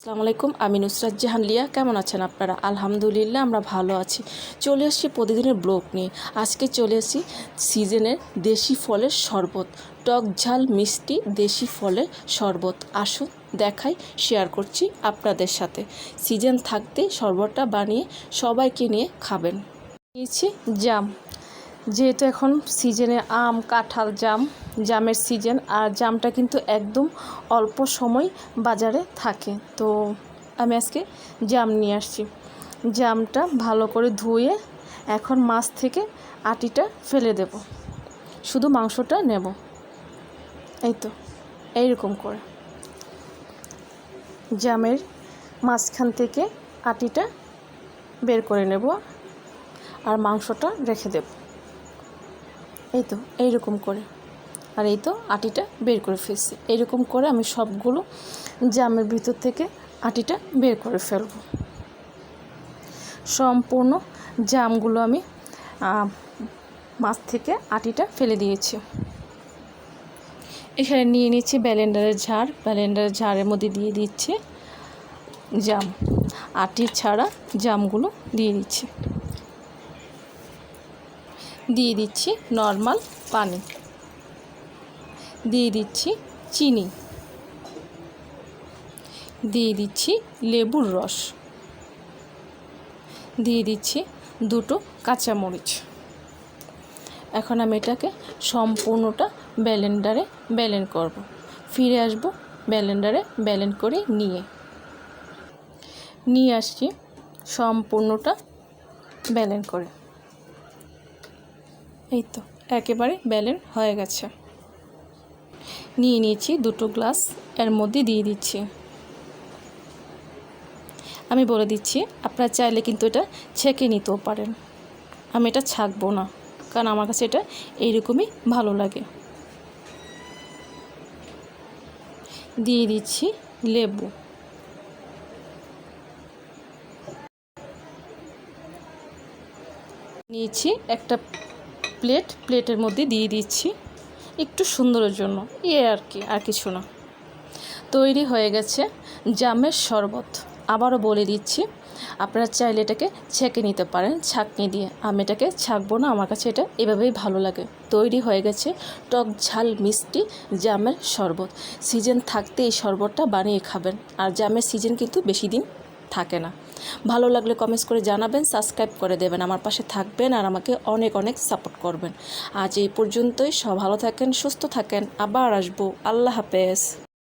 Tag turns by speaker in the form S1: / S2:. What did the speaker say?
S1: আসসালামু আলাইকুম, আমি নুসরাত জাহান লিয়া। কেমন আছেন আপনারা? আলহামদুলিল্লাহ আমরা ভালো আছি। চলে আসছি প্রতিদিনের ব্লগ নিয়ে। আজকে চলে আসছি সিজনের দেশি ফলের শরবত, টক ঝাল মিষ্টি দেশি ফলের শরবত। আসুন দেখাই, শেয়ার করছি আপনাদের সাথে। সিজন থাকতেই শরবতটা বানিয়ে সবাইকে নিয়ে খাবেন। নিয়েছি জাম, যেহেতু এখন সিজনে আম, কাঁঠাল, জামের সিজন, আর জামটা কিন্তু একদম অল্প সময় বাজারে থাকে। তো আমি আজকে জাম নিয়ে আসছি। জামটা ভালো করে ধুয়ে এখন মাছ থেকে আটিটা ফেলে দেব, শুধু মাংসটা নেব। এই তো এইরকম করে জামের মাঝখান থেকে আটিটা বের করে নেব আর মাংসটা রেখে দেব। এই তো এইরকম করে, আর এই তো আটিটা বের করে ফেলছি। এইরকম করে আমি সবগুলো জামের ভিতর থেকে আটিটা বের করে ফেলব। সম্পূর্ণ জামগুলো আমি মাছ থেকে আটিটা ফেলে দিয়েছি। এখানে নিয়ে নিচ্ছি ব্লেন্ডারের ঝাড়। ব্লেন্ডারের ঝাড়ের মধ্যে দিয়ে দিচ্ছি জাম, আটি ছাড়া জামগুলো দিয়ে দিচ্ছি। দিয়ে দিচ্ছি নর্মাল পানি, দিয়ে দিচ্ছি চিনি, দিয়ে দিচ্ছি লেবুর রস, দিয়ে দিচ্ছি দুটো কাঁচামরিচ। এখন আমি এটাকে সম্পূর্ণটা ব্লেন্ডারে ব্লেন্ড করব। ফিরে আসব ব্লেন্ডারে ব্লেন্ড করে নিয়ে আসছি সম্পূর্ণটা ব্লেন্ড করে। এই তো একেবারে ব্লেন্ড হয়ে গেছে। নিয়ে নিয়েছি দুটো গ্লাস, এর মধ্যে দিয়ে দিচ্ছি। আমি বলে দিচ্ছি, আপনারা চাইলে কিন্তু এটা ছেঁকে নিতেও পারেন। আমি এটা ছাঁকবো না, কারণ আমার কাছে এটা এইরকমই ভালো লাগে। দিয়ে দিচ্ছি লেবু, নিয়েছি একটা প্লেটের মধ্যে দিয়ে দিচ্ছি একটু সুন্দরের জন্য, আর কি, আর কিছু না। তৈরি হয়ে গেছে জামের শরবত। আবারও বলে দিচ্ছি, আপনারা চাইলে এটাকে ছেঁকে নিতে পারেন ছাঁকনি দিয়ে। আমি এটাকে ছাঁকবো না, আমার কাছে এটা এভাবেই ভালো লাগে। তৈরি হয়ে গেছে টক ঝাল মিষ্টি জামের শরবত। সিজন থাকতে এই শরবতটা বানিয়ে খাবেন। আর জামের সিজন কিন্তু বেশি দিন থাকে না। ভালো লাগলে কমেন্টস করে জানাবেন, সাবস্ক্রাইব করে দেবেন, আমার পাশে থাকবেন আর আমাকে অনেক অনেক সাপোর্ট করবেন। আজ এই পর্যন্তই। সব ভালো থাকেন, সুস্থ থাকেন, আবার আসবো। আল্লাহ হাফেজ।